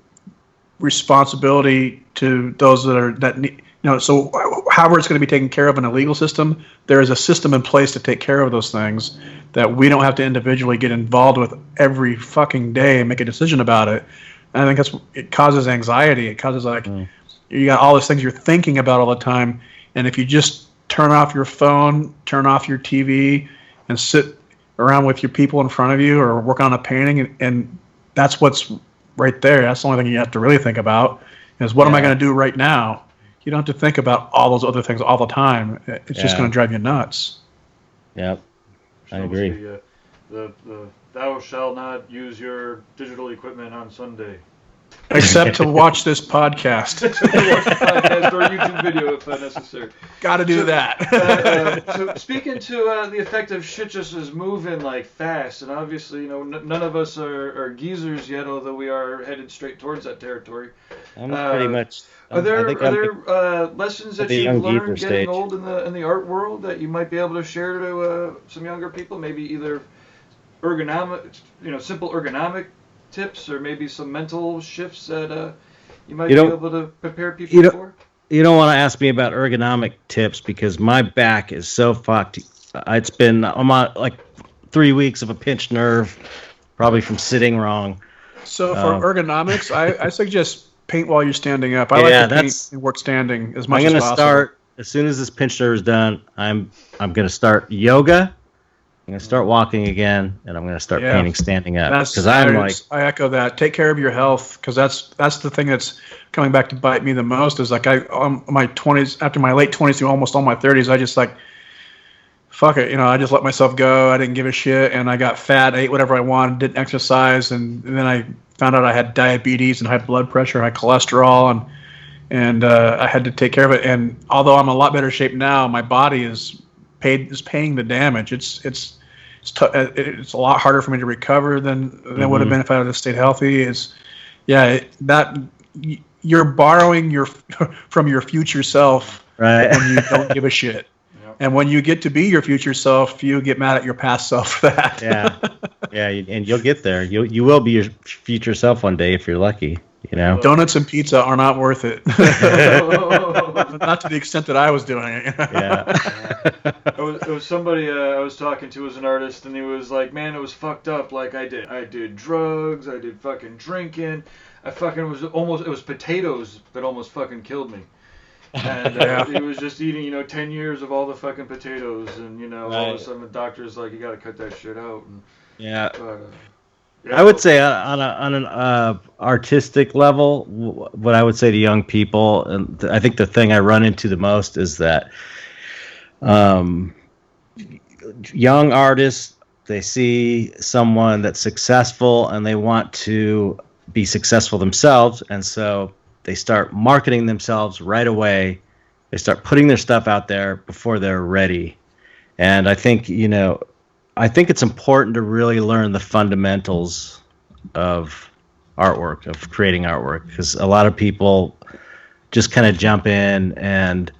responsibility to those so however it's going to be taken care of in a legal system, there is a system in place to take care of those things that we don't have to individually get involved with every fucking day and make a decision about it. And I think it causes anxiety. It causes you got all those things you're thinking about all the time, and if you just turn off your phone, turn off your TV, and sit around with your people in front of you or work on a painting, and that's what's right there. That's the only thing you have to really think about is what am I going to do right now? You don't have to think about all those other things all the time. It's just going to drive you nuts. Yep, I agree. The thou shalt not use your digital equipment on Sunday. Except to watch this podcast. Watch the podcast or YouTube video if necessary. Got to do that. So speaking to the effect of shit just is moving like fast, and obviously none of us are geezers yet, although we are headed straight towards that territory. I'm pretty much. Are there lessons that you've learned getting stage. old in the art world that you might be able to share to some younger people? Maybe either simple ergonomic tips, or maybe some mental shifts that you might be able to prepare people for? You don't want to ask me about ergonomic tips because my back is so fucked. I'm on like 3 weeks of a pinched nerve, probably from sitting wrong. So for ergonomics, I suggest paint while you're standing up. I like to paint and work standing as much as possible. I'm going to start as soon as this pinched nerve is done. I'm going to start yoga. I'm going to start walking again, and I'm going to start painting standing up. Because I echo that. Take care of your health, because that's the thing that's coming back to bite me the most. Is like my 20s, after my late 20s through almost all my 30s, I just fuck it. I just let myself go. I didn't give a shit, and I got fat, ate whatever I wanted, didn't exercise, and then I found out I had diabetes and high blood pressure, high cholesterol, and I had to take care of it. And although I'm in a lot better shape now, my body is paying the damage. It's a lot harder for me to recover than it would have been if I had stayed healthy. You're borrowing from your future self when you don't give a shit. Yep. And when you get to be your future self, you get mad at your past self for that. And you'll get there. You will be your future self one day if you're lucky. Donuts and pizza are not worth it. Not to the extent that I was doing it. It was somebody I was talking to as an artist, and he was like, "Man, it was fucked up. Like I did drugs, I did fucking drinking, it was potatoes that almost fucking killed me." And he was just eating, 10 years of all the fucking potatoes, and all of a sudden the doctor's like, "You got to cut that shit out." And, I would say on an artistic level, what I would say to young people, and I think the thing I run into the most is that young artists, they see someone that's successful and they want to be successful themselves, and so they start marketing themselves right away. They start putting their stuff out there before they're ready. And I think, I think it's important to really learn the fundamentals of artwork, of creating artwork, because a lot of people just kind of jump in and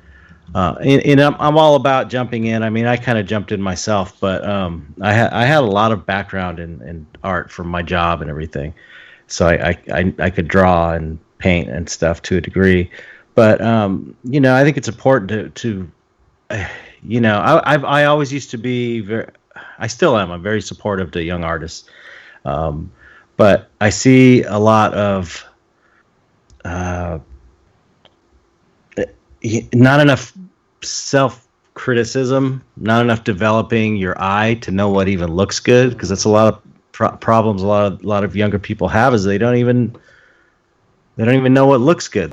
I'm all about jumping in. I mean, I kind of jumped in myself, but I had a lot of background in art from my job and everything, so I could draw and paint and stuff to a degree. But I think it's important to I always used to be I still am. I'm very supportive to young artists, but I see a lot of not enough self-criticism, not enough developing your eye to know what even looks good, because that's a lot of problems a lot of younger people have, is they don't even know what looks good.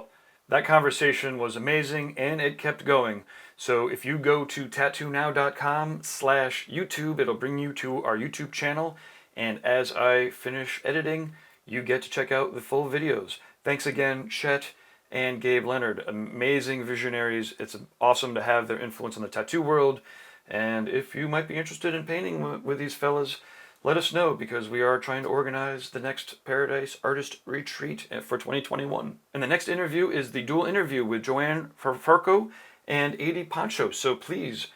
That conversation was amazing, and it kept going. So if you go to tattoonow.com/YouTube, it'll bring you to our YouTube channel, and as I finish editing, you get to check out the full videos. Thanks again, Chet and Gabe Leonard, amazing visionaries. It's awesome to have their influence in the tattoo world, and if you might be interested in painting with these fellas, let us know, because we are trying to organize the next Paradise Artist Retreat for 2021. And the next interview is the dual interview with Joanna Faferko and AD Pancho, so please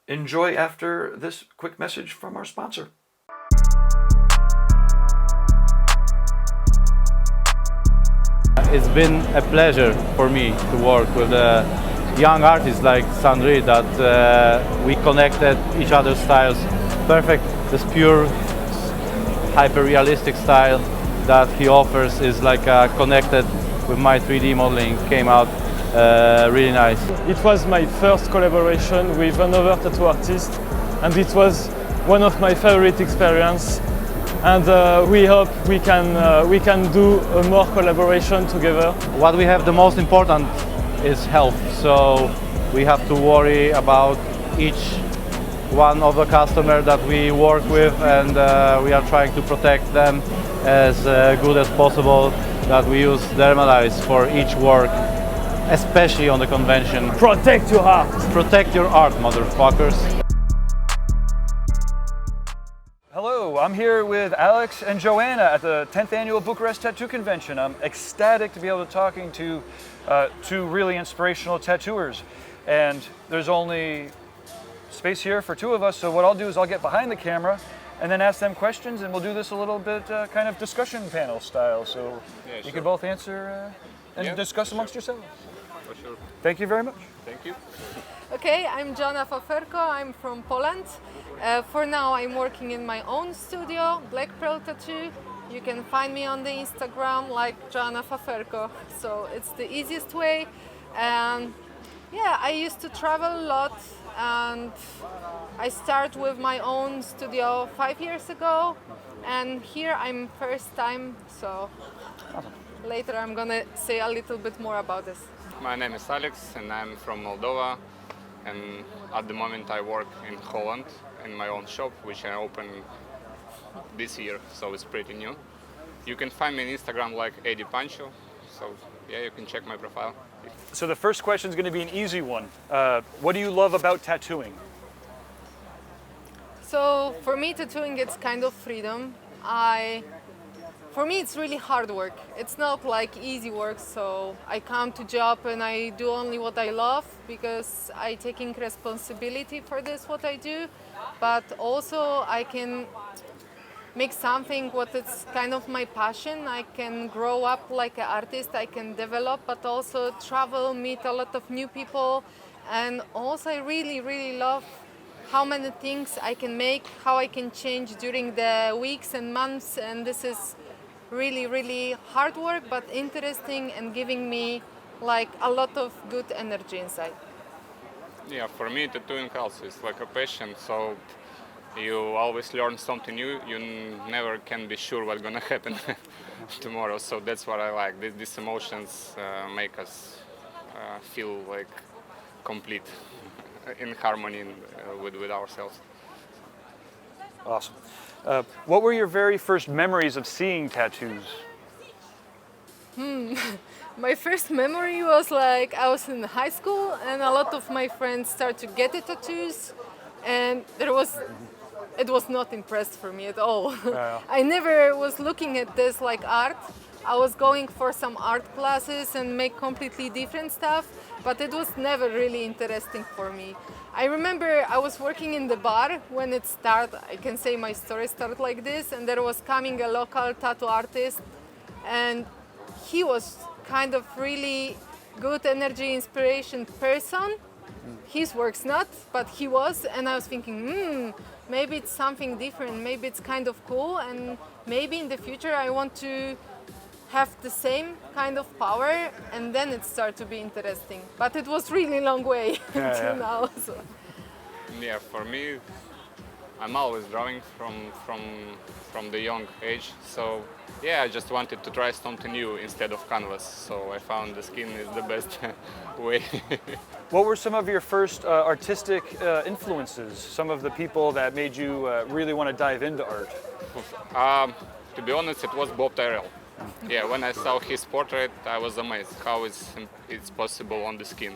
enjoy after this quick message from our sponsor. It's been a pleasure for me to work with young artists like Sandri, that we connected each other's styles perfect. This pure hyper-realistic style that he offers is like connected with my 3D modeling, came out really nice. It was my first collaboration with another tattoo artist, and it was one of my favorite experiences. And we hope we can do more collaboration together. What we have the most important is health, so we have to worry about each one of the customer that we work with, and we are trying to protect them as good as possible. That we use Dermalize for each work, especially on the convention. Protect your art! Protect your art, motherfuckers! Hello, I'm here with Alex and Joanna at the 10th Annual Bucharest Tattoo Convention. I'm ecstatic to be able to talking to two really inspirational tattooers. And there's only space here for two of us, so what I'll do is I'll get behind the camera and then ask them questions, and we'll do this a little bit kind of discussion panel style. So you can both answer and discuss amongst yourselves. For sure. Thank you very much. Thank you. Okay, I'm Joanna Faferko, I'm from Poland. For now I'm working in my own studio, Black Pearl Tattoo. You can find me on the Instagram like Joanna Faferko, so it's the easiest way. And yeah, I used to travel a lot, and I started with my own studio 5 years ago, and here I'm first time, so later I'm gonna say a little bit more about this. My name is Alex and I'm from Moldova, and at the moment I work in Holland in my own shop, which I opened this year, so it's pretty new. You can find me on Instagram like AD Pancho, so yeah, you can check my profile. So the first question is going to be an easy one. What do you love about tattooing? So for me, tattooing, it's kind of freedom. For me, it's really hard work. It's not like easy work, so I come to job and I do only what I love, because I taking responsibility for this, what I do, but also I can make something what is kind of my passion. I can grow up like an artist, I can develop, but also travel, meet a lot of new people, and also I really, really love how many things I can make, how I can change during the weeks and months, and this is really, really hard work, but interesting and giving me like a lot of good energy inside. Yeah, for me tattooing also is like a passion, so you always learn something new. You never can be sure what's gonna happen tomorrow, so that's what I like. These emotions make us feel like complete, in harmony with ourselves. Awesome. What were your very first memories of seeing tattoos? My first memory was like I was in high school and a lot of my friends started to get the tattoos, and there was it was not impressed for me at all. I never was looking at this like art. I was going for some art classes and make completely different stuff, but it was never really interesting for me. I remember I was working in the bar when it started. I can say my story started like this, and there was coming a local tattoo artist, and he was kind of really good energy inspiration person. His work's not, but he was, and I was thinking, maybe it's something different, maybe it's kind of cool, and maybe in the future I want to have the same kind of power, and then it started to be interesting. But it was really long way till now. So. Yeah, for me, I'm always drawing from the young age. So yeah, I just wanted to try something new instead of canvas. So I found the skin is the best way. What were some of your first artistic influences? Some of the people that made you really want to dive into art? To be honest, it was Bob Tyrrell. Yeah, when I saw his portrait, I was amazed how it's possible on the skin.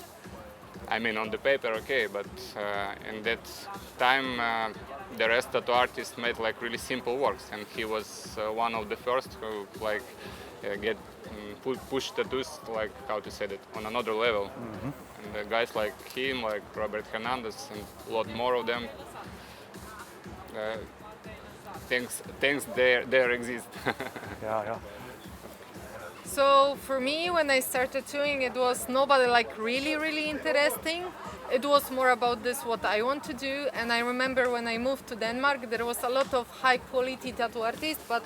I mean, on the paper, okay, but in that time, the rest tattoo artists made like really simple works, and he was one of the first who like push tattoos, like how to say that, on another level. And the guys like him, like Robert Hernandez, and a lot more of them. Things there exist. Yeah. So for me, when I started tattooing, it was nobody like really interesting. It was more about this, what I want to do. And I remember when I moved to Denmark, there was a lot of high quality tattoo artists, but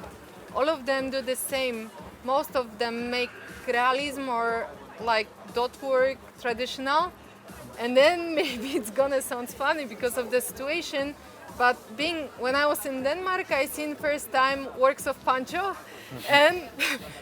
all of them do the same. Most of them make realism or like dot work, traditional. And then maybe it's gonna sound funny because of the situation, but when I was in Denmark, I seen first time works of Pancho, and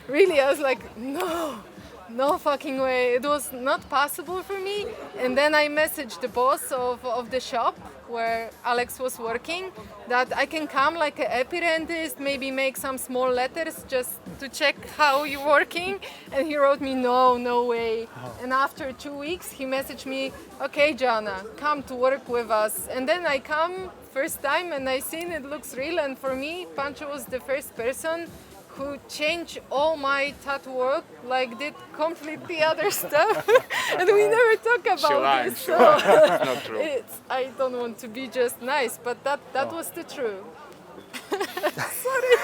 really I was like, no fucking way. It was not possible for me. And then I messaged the boss of the shop where Alex was working that I can come like an apprentice, maybe make some small letters just to check how you're working. And he wrote me, no way. And after 2 weeks, he messaged me, okay, Joanna, come to work with us. And then I come first time and I seen it looks real. And for me, Pancho was the first person who changed all my tattoo work, like did completely other stuff, and we never talk about this. So It's not true. I don't want to be just nice, but that was the truth. Sorry,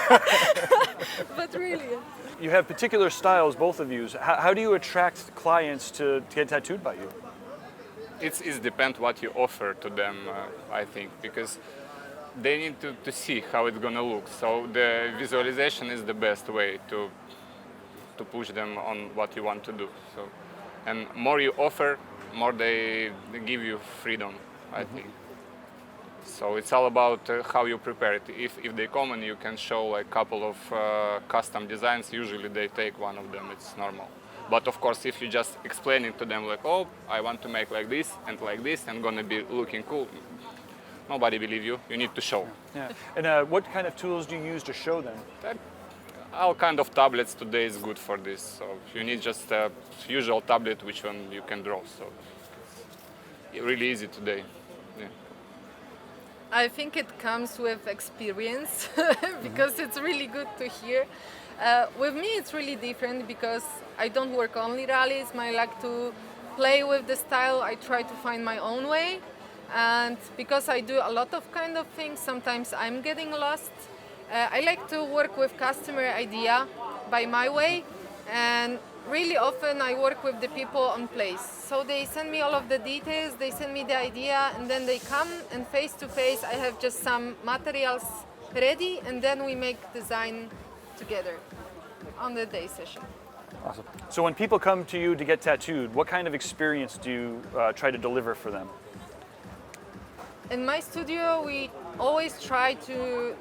but really. You have particular styles, both of you. How do you attract clients to get tattooed by you? It depends what you offer to them, I think, because they need to see how it's gonna look. So the visualization is the best way to push them on what you want to do. So, and more you offer, more they give you freedom, I think. So it's all about how you prepare it. If they come and you can show like a couple of custom designs, usually they take one of them. It's normal. But of course, if you just explain it to them like, oh, I want to make like this and gonna be looking cool, nobody believe you. You need to show. Yeah. And what kind of tools do you use to show them? All kind of tablets today is good for this. So you need just a usual tablet which one you can draw. So it's really easy today. Yeah. I think it comes with experience because it's really good to hear. With me, it's really different because I don't work only realism. I like to play with the style. I try to find my own way. And because I do a lot of kind of things, sometimes I'm getting lost. I like to work with customer idea by my way, and really often I work with the people on place. So they send me all of the details, they send me the idea, and then they come and face to face I have just some materials ready, and then we make design together on the day session. Awesome. So when people come to you to get tattooed, what kind of experience do you try to deliver for them? In my studio, we always try to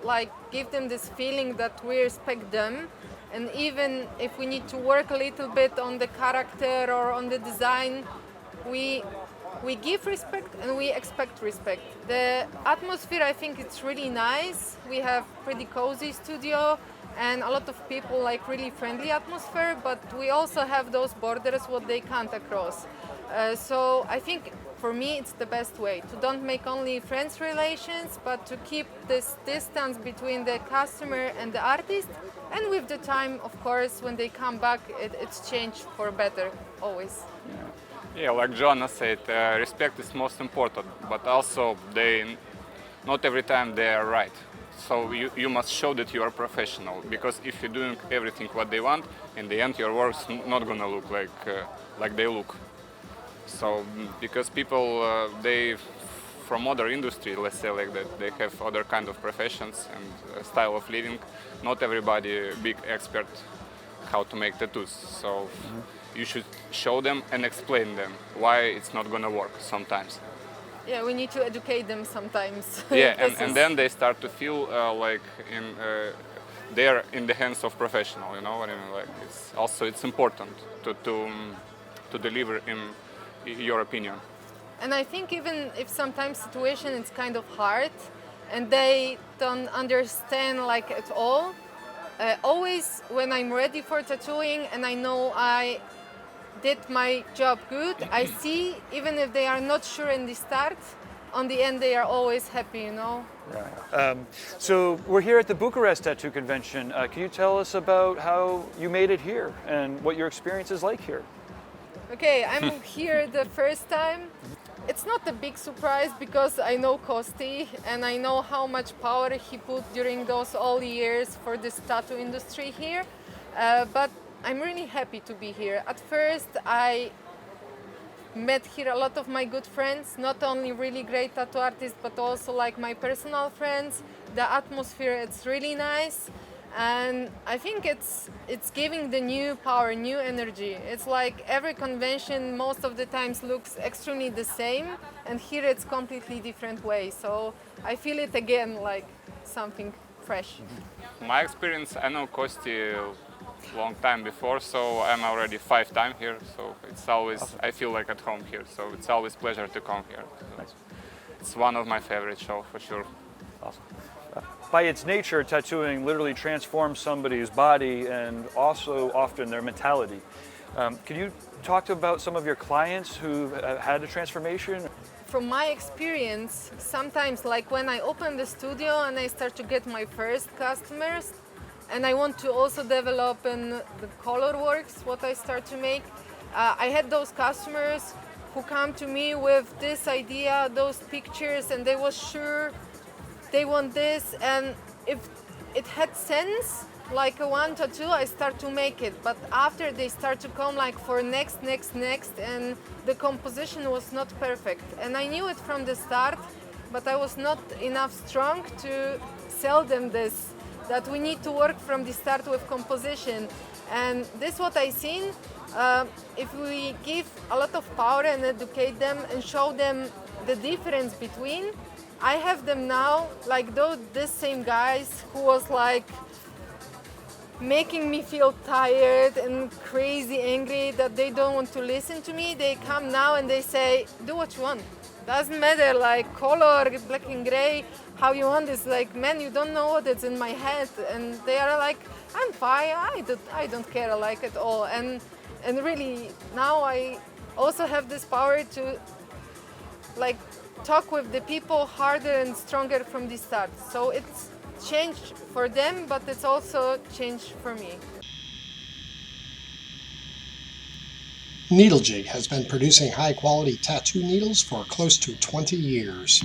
give them this feeling that we respect them, and even if we need to work a little bit on the character or on the design, we give respect and we expect respect. The atmosphere, I think it's really nice. We have pretty cozy studio and a lot of people like really friendly atmosphere, but we also have those borders what they can't cross. So I think for me it's the best way to don't make only friends relations, but to keep this distance between the customer and the artist. And with the time, of course, when they come back, it's changed for better always. Yeah, like Joanna said, respect is most important, but also not every time they are right. So you must show that you are professional, because if you're doing everything what they want, in the end your work's not gonna look like they look. So because people they from other industry, let's say like that, they have other kind of professions and style of living. Not everybody big expert how to make tattoos. So you should show them and explain them why it's not gonna work sometimes. Yeah, we need to educate them sometimes. Yeah, and then they start to feel like they're in the hands of professional. You know what I mean? Like it's important to deliver in your opinion. And I think even if sometimes situation is kind of hard and they don't understand like at all, always when I'm ready for tattooing and I know I did my job good, I see even if they are not sure in the start, on the end they are always happy, you know. Yeah. So we're here at the Bucharest Tattoo Convention. Can you tell us about how you made it here and what your experience is like here? Okay, I'm here the first time. It's not a big surprise because I know Kosti and I know how much power he put during those all years for this tattoo industry here. But I'm really happy to be here. At first, I met here a lot of my good friends, not only really great tattoo artists, but also like my personal friends. The atmosphere, it's really nice. And I think it's giving the new power, new energy. It's like every convention most of the times looks extremely the same, and here it's completely different way. So I feel it again like something fresh. My experience, I know Kosti long time before, so I'm already 5 times here. So it's always, awesome. I feel like at home here. So it's always pleasure to come here. So it's one of my favorite shows for sure. Awesome. By its nature, tattooing literally transforms somebody's body and also often their mentality. Can you talk about some of your clients who've had a transformation? From my experience, sometimes like when I open the studio and I start to get my first customers, and I want to also develop in the color works, what I start to make, I had those customers who come to me with this idea, those pictures, and they was sure they want this, and if it had sense, like a one tattoo, I start to make it. But after they start to come like for next, and the composition was not perfect. And I knew it from the start, but I was not enough strong to sell them this, that we need to work from the start with composition. And this is what I seen. If we give a lot of power and educate them and show them the difference between, I have them now, like these same guys who was like making me feel tired and crazy angry that they don't want to listen to me. They come now and they say, do what you want. Doesn't matter, like color, black and gray, how you want this. Like, man, you don't know what is in my head. And they are like, I'm fine, I don't care like at all. And really, now I also have this power to like talk with the people harder and stronger from the start. So it's changed for them, but it's also changed for me. Needle Jig has been producing high-quality tattoo needles for close to 20 years.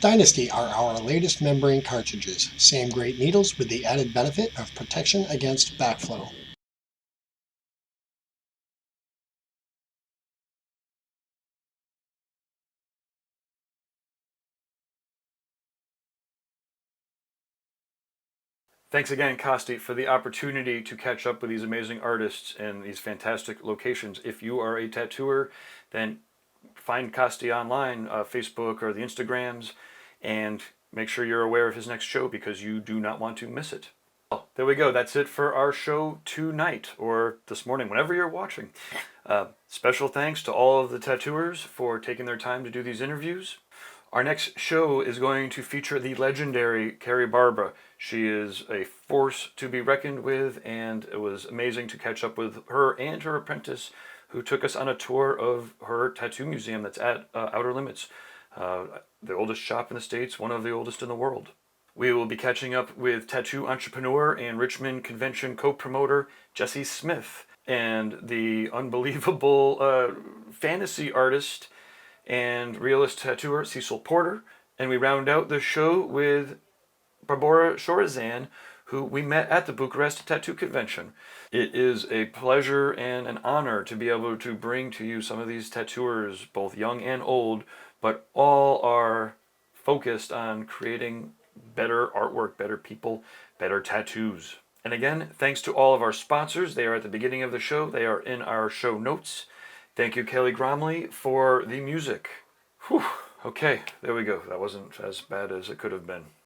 Dynasty are our latest membrane cartridges. Same great needles with the added benefit of protection against backflow. Thanks again, Kosti, for the opportunity to catch up with these amazing artists in these fantastic locations. If you are a tattooer, then find Kosti online, Facebook or the Instagrams, and make sure you're aware of his next show because you do not want to miss it. Well, there we go. That's it for our show tonight or this morning, whenever you're watching. Special thanks to all of the tattooers for taking their time to do these interviews. Our next show is going to feature the legendary Carrie Barbara. She is a force to be reckoned with, and it was amazing to catch up with her and her apprentice, who took us on a tour of her tattoo museum that's at Outer Limits, the oldest shop in the States, one of the oldest in the world. We will be catching up with tattoo entrepreneur and Richmond Convention co-promoter Jesse Smith, and the unbelievable fantasy artist and realist tattooer Cecil Porter. And we round out the show with Barbara Shorazan, who we met at the Bucharest Tattoo Convention. It is a pleasure and an honor to be able to bring to you some of these tattooers, both young and old, but all are focused on creating better artwork, better people, better tattoos. And again, thanks to all of our sponsors. They are at the beginning of the show. They are in our show notes. Thank you, Kelly Gromley, for the music. Whew. Okay, there we go. That wasn't as bad as it could have been.